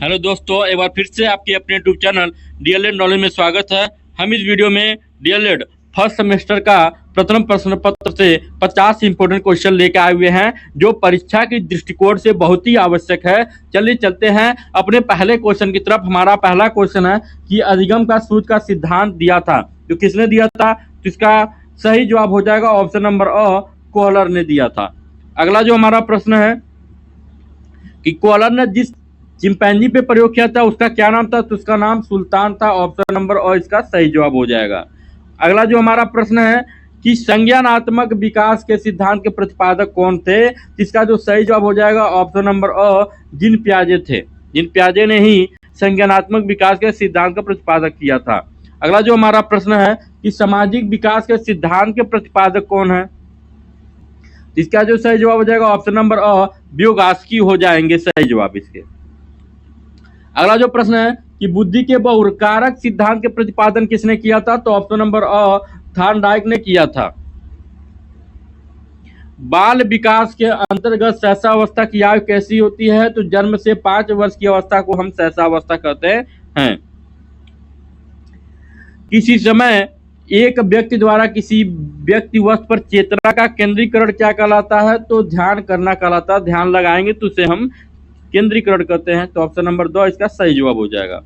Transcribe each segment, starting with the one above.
Hello दोस्तों, एक बार फिर से आपके अपने यूट्यूब चैनल डीएलएड नॉलेज में स्वागत है। हम इस वीडियो में डीएलएड फर्स्ट सेमेस्टर का प्रथम प्रश्न पत्र से 50 इंपोर्टेंट क्वेश्चन लेकर आए हुए हैं, जो परीक्षा की दृष्टिकोण से बहुत ही आवश्यक है। चलिए चलते हैं अपने पहले क्वेश्चन की तरफ। हमारा पहला क्वेश्चन है कि अधिगम का सूत्र का सिद्धांत दिया था, तो किसने दिया था? तो इसका सही जवाब हो जाएगा ऑप्शन नंबर अ, कोहलर ने दिया था। अगला जो हमारा प्रश्न है कि कोहलर ने जिस चिंपैंजी पे प्रयोग किया था उसका क्या नाम था? तो उसका नाम सुल्तान था। ऑप्शन नंबर और इसका सही जवाब हो जाएगा। अगला जो हमारा प्रश्न है कि संज्ञानात्मक विकास के सिद्धांत के प्रतिपादक कौन थे? इसका जो सही जवाब हो जाएगा ऑप्शन नंबर अ, जीन पियाजे थे। जीन पियाजे ने ही संज्ञानात्मक विकास के सिद्धांत का प्रतिपादक किया था। अगला जो हमारा प्रश्न है कि सामाजिक विकास के सिद्धांत के प्रतिपादक कौन है? इसका जो सही जवाब हो जाएगा ऑप्शन नंबर अ, व्योगास्की हो जाएंगे सही जवाब इसके। अगला जो प्रश्न है कि बुद्धि के बहुकारक सिद्धांत के प्रतिपादन किसने किया था? तो ऑप्शन नंबर अ, थॉर्नडाइक ने किया था। बाल विकास के अंतर्गत सहसावस्था की आयु कैसी होती है? तो जन्म से 5 वर्ष की अवस्था को हम सहसावस्था कहते हैं। किसी समय एक व्यक्ति द्वारा किसी व्यक्ति वस्तु पर चेतना का केंद्रीकरण क्या कहलाता है? तो ध्यान करना कहलाता है। ध्यान लगाएंगे तो उसे हम केंद्रीकरण करते हैं। तो ऑप्शन नंबर 2 इसका सही जवाब हो जाएगा।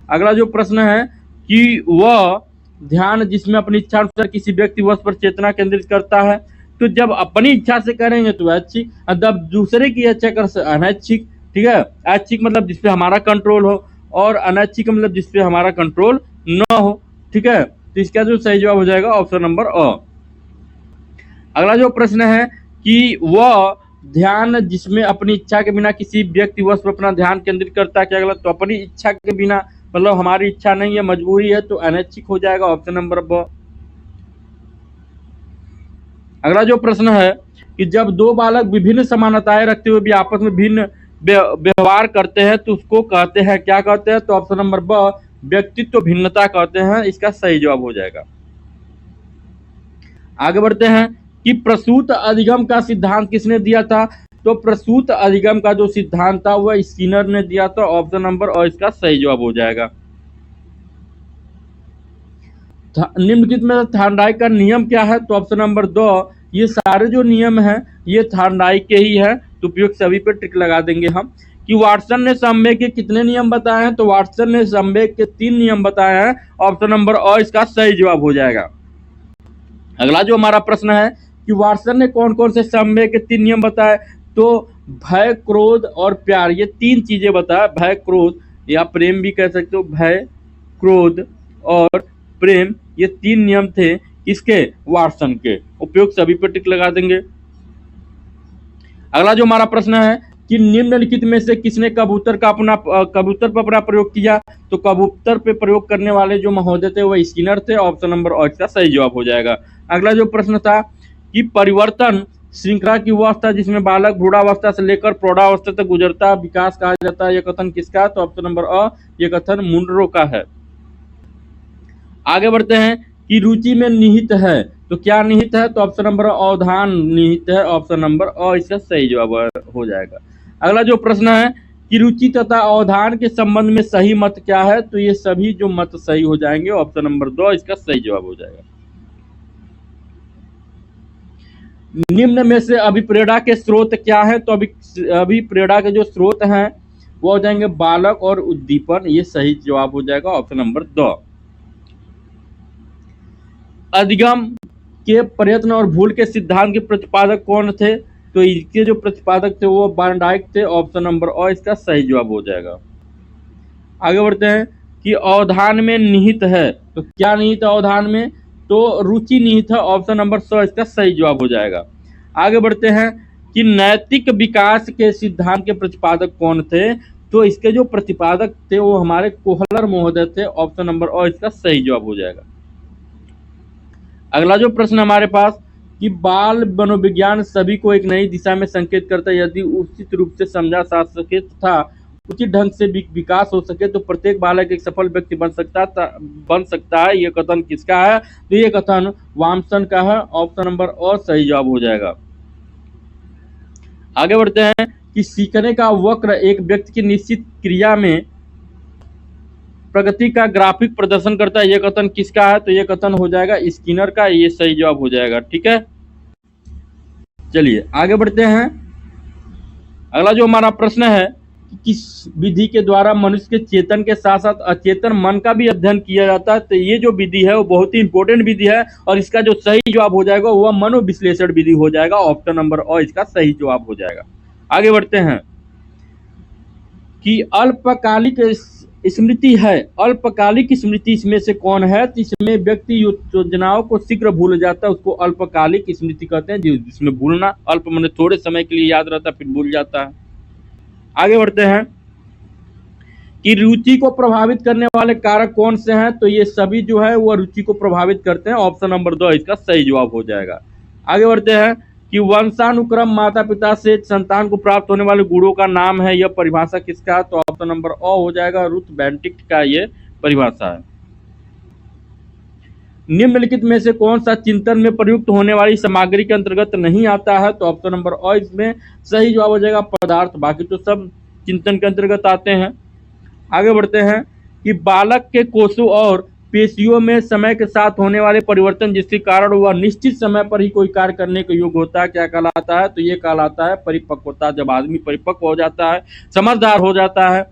अगला जो प्रश्न है कि वह ध्यान जिसमें अपनी इच्छा अनुसार किसी व्यक्ति वस्तु पर चेतना केंद्रित करता है, तो जब अपनी इच्छा से करेंगे तो ऐच्छिक, जब दूसरे की इच्छा कर अनैच्छिक। ठीक है, ऐच्छिक मतलब जिसपे हमारा कंट्रोल हो, और अनैच्छिक मतलब जिसपे हमारा कंट्रोल न हो। ठीक है, तो इसका जो सही जवाब हो जाएगा ऑप्शन नंबर अ। अगला जो प्रश्न है कि वह ध्यान जिसमें अपनी इच्छा के बिना किसी व्यक्ति वस्तु पर अपना ध्यान केंद्रित करता है क्या गलत? तो अपनी इच्छा के बिना मतलब हमारी इच्छा नहीं है, मजबूरी है, तो अनैच्छिक हो जाएगा ऑप्शन नंबर ब। अगला जो प्रश्न है कि जब दो बालक विभिन्न समानताएं रखते हुए भी आपस में भिन्न व्यवहार करते हैं तो उसको कहते हैं क्या कहते हैं? तो ऑप्शन नंबर ब, व्यक्तित्व भिन्नता कहते हैं। इसका सही जवाब हो जाएगा। आगे बढ़ते हैं कि प्रसूत अधिगम का सिद्धांत किसने दिया था? तो प्रसूत अधिगम का जो सिद्धांत था वह स्किनर ने दिया था। ऑप्शन नंबर और इसका सही जवाब हो जाएगा। निम्नलिखित में थॉर्नडाइक का नियम क्या है? तो ऑप्शन नंबर 2, ये सारे जो नियम हैं ये थॉर्नडाइक के ही हैं, तो उपयुक्त सभी पे टिक लगा देंगे हम। कि वाटसन ने संवेग के कितने नियम बताए हैं? तो वाटसन ने संवेग के 3 नियम बताए हैं। ऑप्शन नंबर और इसका सही जवाब हो जाएगा। अगला जो हमारा प्रश्न है कि वाटसन ने कौन कौन से संवेग के 3 नियम बताए? तो भय, क्रोध और प्यार, ये 3 चीजें बताया। भय, क्रोध या प्रेम भी कह सकते हो। भय, क्रोध और प्रेम, ये 3 नियम थे किसके? वाटसन के। उपयोग सभी पर टिक लगा देंगे। अगला जो हमारा प्रश्न है कि निम्नलिखित में से किसने कबूतर पर अपना प्रयोग किया? तो कबूतर पे प्रयोग करने वाले जो महोदय थे वह स्किनर थे। ऑप्शन नंबर और इसका सही जवाब हो जाएगा। अगला जो प्रश्न था कि परिवर्तन श्रृंखला की वह अवस्था जिसमें बालक भ्रूणावस्था से लेकर प्रौढ़ावस्था तक गुजरता है विकास कहा जाता है, यह कथन किसका? तो ऑप्शन नंबर अ, यह कथन मुंडरो का है। आगे बढ़ते हैं कि रुचि में निहित है, तो क्या निहित है? तो ऑप्शन नंबर अवधान निहित है। ऑप्शन नंबर अ इसका सही जवाब हो जाएगा। अगला जो प्रश्न है कि रुचि तथा अवधान के संबंध में सही मत क्या है? तो ये सभी जो मत सही हो जाएंगे। ऑप्शन नंबर 2 इसका सही जवाब हो जाएगा। निम्न में से अभिप्रेरणा के स्रोत क्या है? तो अभिप्रेरणा के जो स्रोत हैं वो हो जाएंगे बालक और उद्दीपन, ये सही जवाब हो जाएगा। Option number 2। अधिगम के प्रयत्न और भूल के सिद्धांत के प्रतिपादक कौन थे? तो इसके जो प्रतिपादक थे वो थॉर्नडाइक थे। ऑप्शन नंबर और इसका सही जवाब हो जाएगा। आगे बढ़ते हैं कि अवधान में निहित है, तो क्या निहित है अवधान में? तो रुचि निहित है। ऑप्शन नंबर 100 इसका सही जवाब हो जाएगा। आगे बढ़ते हैं कि नैतिक विकास के सिद्धांत के प्रतिपादक कौन थे? तो इसके जो प्रतिपादक थे वो हमारे कोहलर महोदय थे। ऑप्शन नंबर और इसका सही जवाब हो जाएगा। अगला जो प्रश्न हमारे पास कि बाल मनोविज्ञान सभी को एक नई दिशा में संकेत करता है। यदि उचित रूप से समझा जा सके तथा उचित ढंग से विकास हो सके तो प्रत्येक बालक एक सफल व्यक्ति बन सकता है। ये कथन किसका है? तो ये कथन वामसन का है। ऑप्शन नंबर और सही जवाब हो जाएगा। आगे बढ़ते हैं कि सीखने का वक्र एक व्यक्ति की निश्चित क्रिया में प्रगति का ग्राफिक प्रदर्शन करता है, ये कथन किसका है? तो ये कथन हो जाएगा स्किनर का, ये सही जवाब हो जाएगा। ठीक है, चलिए आगे बढ़ते हैं। अगला जो हमारा प्रश्न है कि किस विधि के द्वारा मनुष्य के चेतन के साथ साथ अचेतन मन का भी अध्ययन किया जाता है? तो ये जो विधि है वो बहुत ही इंपॉर्टेंट विधि है और इसका जो सही जवाब हो जाएगा वह मनोविश्लेषण विधि हो जाएगा। ऑप्शन नंबर और इसका सही जवाब हो जाएगा। आगे बढ़ते हैं कि अल्पकालिक स्मृति है, अल्पकालिक स्मृति इसमें से कौन है? तो इसमें व्यक्ति योजनाओं को शीघ्र भूल जाता है, उसको अल्पकालिक स्मृति कहते हैं, जिसमें भूलना अल्प माने थोड़े समय के लिए याद रहता है फिर भूल जाता है। आगे बढ़ते हैं कि रुचि को प्रभावित करने वाले कारक कौन से हैं? तो ये सभी जो है वो रुचि को प्रभावित करते हैं। ऑप्शन नंबर 2 इसका सही जवाब हो जाएगा। आगे बढ़ते हैं कि वंशानुक्रम माता पिता से संतान को प्राप्त होने वाले गुणों का नाम है, यह परिभाषा किसका है? तो ऑप्शन नंबर ओ हो जाएगा, रुथ बेंटिक्ट का ये परिभाषा है। निम्नलिखित में से कौन सा चिंतन में प्रयुक्त होने वाली सामग्री के अंतर्गत नहीं आता है? तो ऑप्शन नंबर ओ इसमें सही जवाब हो जाएगा, पदार्थ। बाकी तो सब चिंतन के अंतर्गत आते हैं। आगे बढ़ते हैं कि बालक के कोषों और पेशियों में समय के साथ होने वाले परिवर्तन जिसके कारण वह निश्चित समय पर ही कोई कार्य करने के योग्य होता है, क्या कहलाता है? तो ये कहलाता है परिपक्वता। जब आदमी परिपक्व हो जाता है, समझदार हो जाता है,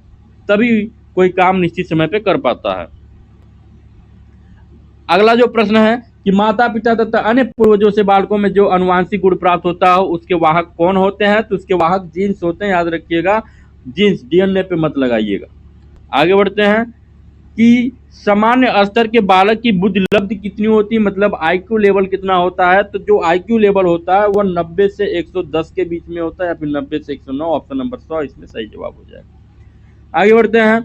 तभी कोई काम निश्चित समय पे कर पाता है। अगला जो प्रश्न है कि माता पिता तथा अन्य पूर्वजों से बालकों में जो अनुवांशिक गुण प्राप्त होता है उसके वाहक कौन होते हैं? तो उसके वाहक जीन्स होते हैं, याद रखिएगा, जीन्स, डीएनए पे मत लगाइएगा। आगे बढ़ते हैं कि सामान्य स्तर के बालक की बुद्धि लब्धि कितनी होती है, मतलब आईक्यू लेवल कितना होता है? तो जो आईक्यू लेवल होता है वह 90 से 110 के बीच में होता है या फिर 90 से 109। ऑप्शन नंबर 100 इसमें सही जवाब हो जाएगा। आगे बढ़ते हैं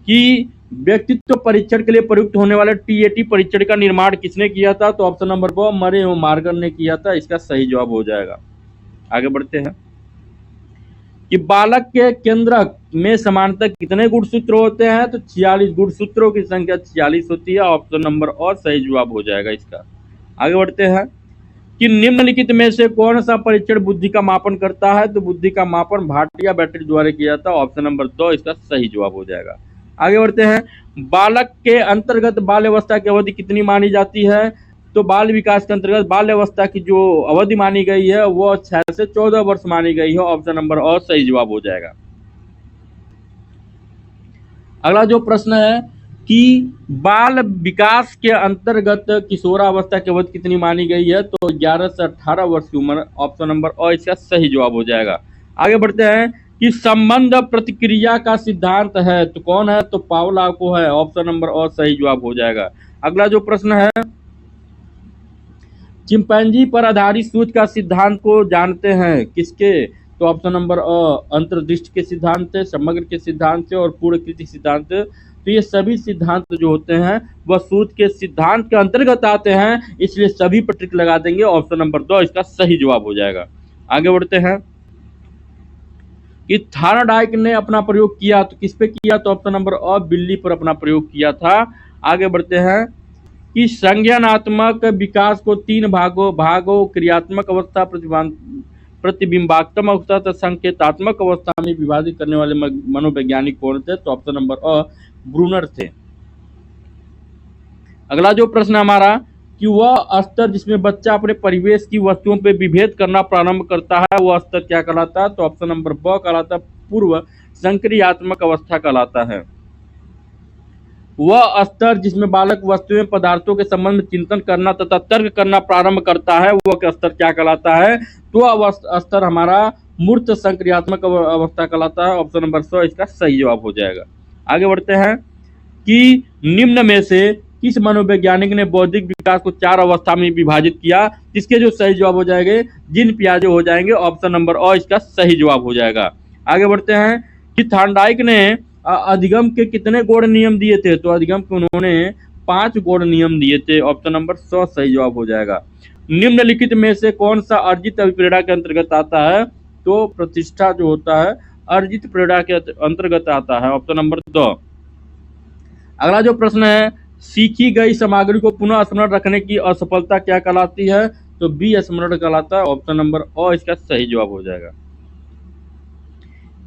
कि व्यक्तित्व परीक्षण के लिए प्रयुक्त होने वाले टीएटी परीक्षण का निर्माण किसने किया था? तो ऑप्शन नंबर 2 मरे मार्गन ने किया था, इसका सही जवाब हो जाएगा। आगे बढ़ते हैं कि बालक के केंद्रक में समानतः कितने गुणसूत्र होते हैं? तो 46 गुणसूत्रों की संख्या 46 होती है। ऑप्शन नंबर और सही जवाब हो जाएगा इसका। आगे बढ़ते हैं कि निम्नलिखित में से कौन सा परीक्षण बुद्धि का मापन करता है? तो बुद्धि का मापन भाटिया बैटरी द्वारा किया जाता है। ऑप्शन नंबर 2 इसका सही जवाब हो जाएगा। आगे बढ़ते हैं, बालक के अंतर्गत बाल्यावस्था की अवधि कितनी मानी जाती है? तो बाल विकास के अंतर्गत बाल्यावस्था की जो अवधि मानी गई है वो 6 से 14 वर्ष मानी गई है। ऑप्शन नंबर और सही जवाब हो जाएगा। अगला जो प्रश्न है कि बाल विकास के अंतर्गत किशोरावस्था की अवधि कितनी मानी गई है? तो 11 से 18 वर्ष की उम्र। ऑप्शन नंबर और इसका सही जवाब हो जाएगा। आगे बढ़ते हैं कि संबंध प्रतिक्रिया का सिद्धांत है, तो कौन है? तो पावलोव को है। ऑप्शन नंबर और सही जवाब हो जाएगा। अगला जो प्रश्न है, चिंपैंजी पर आधारित सूच का सिद्धांत को जानते हैं किसके? तो ऑप्शन नंबर अंतर्दृष्टि के सिद्धांत से, समग्र के सिद्धांत से और पूर्णकृति सिद्धांत से। तो ये सभी सिद्धांत जो होते हैं वह सूच के सिद्धांत के अंतर्गत आते हैं, इसलिए सभी पर टिक लगा देंगे। ऑप्शन नंबर 2 इसका सही जवाब हो जाएगा। आगे बढ़ते हैं कि थार्नडाइक ने अपना प्रयोग किया तो किस पे किया? तो ऑप्शन नंबर अ बिल्ली पर अपना प्रयोग किया था। आगे बढ़ते हैं कि संज्ञानात्मक विकास को 3 भागों क्रियात्मक अवस्था, प्रतिबिंबात्मक अवस्था तथा संकेतात्मक अवस्था में विभाजित करने वाले मनोवैज्ञानिक कौन थे? तो ऑप्शन नंबर अ ब्रूनर थे। अगला जो प्रश्न हमारा कि वह स्तर जिसमें बच्चा अपने परिवेश की वस्तुओं पर विभेद करना प्रारंभ करता है वह स्तर क्या कहलाता है? तो ऑप्शन नंबर ब कहलाता है, पूर्व संक्रियात्मक अवस्था कहलाता है। वह स्तर जिसमें बालक वस्तुएं पदार्थों के संबंध में चिंतन करना तथा तर्क करना प्रारंभ करता है वह स्तर क्या कहलाता है? तो स्तर हमारा मूर्त संक्रियात्मक अवस्था कहलाता है। ऑप्शन नंबर 100 इसका सही जवाब हो जाएगा। आगे बढ़ते हैं कि निम्न में से किस मनोवैज्ञानिक ने बौद्धिक विकास को 4 अवस्था में विभाजित किया? जिसके जो सही जवाब हो जाएंगे जिन पियाजे हो जाएंगे। ऑप्शन नंबर और इसका सही जवाब हो जाएगा। आगे बढ़ते हैं कि थार्नडाइक ने अधिगम के कितने गौण नियम दिए थे? तो अधिगम के उन्होंने 5 गौण नियम दिए थे। ऑप्शन नंबर 100 सही जवाब हो जाएगा। निम्नलिखित में से कौन सा अर्जित अभिप्रेरणा के अंतर्गत आता है? तो प्रतिष्ठा जो होता है अर्जित प्रेरणा के अंतर्गत आता है। Option number 2। अगला जो प्रश्न है, सीखी गई सामग्री को पुनः स्मरण रखने की असफलता क्या कहलाती है? तो बी स्मरण कहलाता है। ऑप्शन नंबर और इसका सही जवाब हो जाएगा।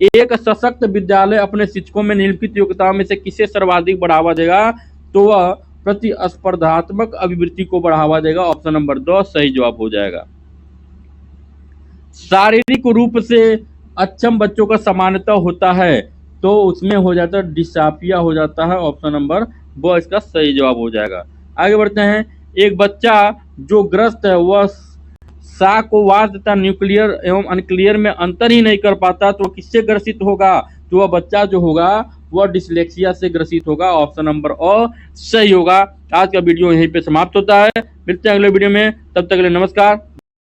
एक सशक्त विद्यालय अपने शिक्षकों में निम्नलिखित योग्यताओं में से किसे सर्वाधिक बढ़ावा देगा? तो वह प्रतिस्पर्धात्मक अभिवृत्ति को बढ़ावा देगा। ऑप्शन नंबर 2 सही जवाब हो जाएगा। शारीरिक रूप से अक्षम बच्चों का सामान्यतः होता है, तो उसमें हो जाता है डिस्ट्रॉफिया हो जाता है। ऑप्शन नंबर 2 इसका सही जवाब हो जाएगा। आगे बढ़ते हैं। एक बच्चा जो ग्रस्त है वह सा को वार तथा न्यूक्लियर एवं अनक्लियर में अंतर ही नहीं कर पाता, तो किससे ग्रसित होगा? तो वह बच्चा जो होगा वह डिसलेक्सिया से ग्रसित होगा। ऑप्शन नंबर ओ सही होगा। आज का वीडियो यहीं पे समाप्त होता है। मिलते हैं अगले वीडियो में, तब तक के लिए नमस्कार।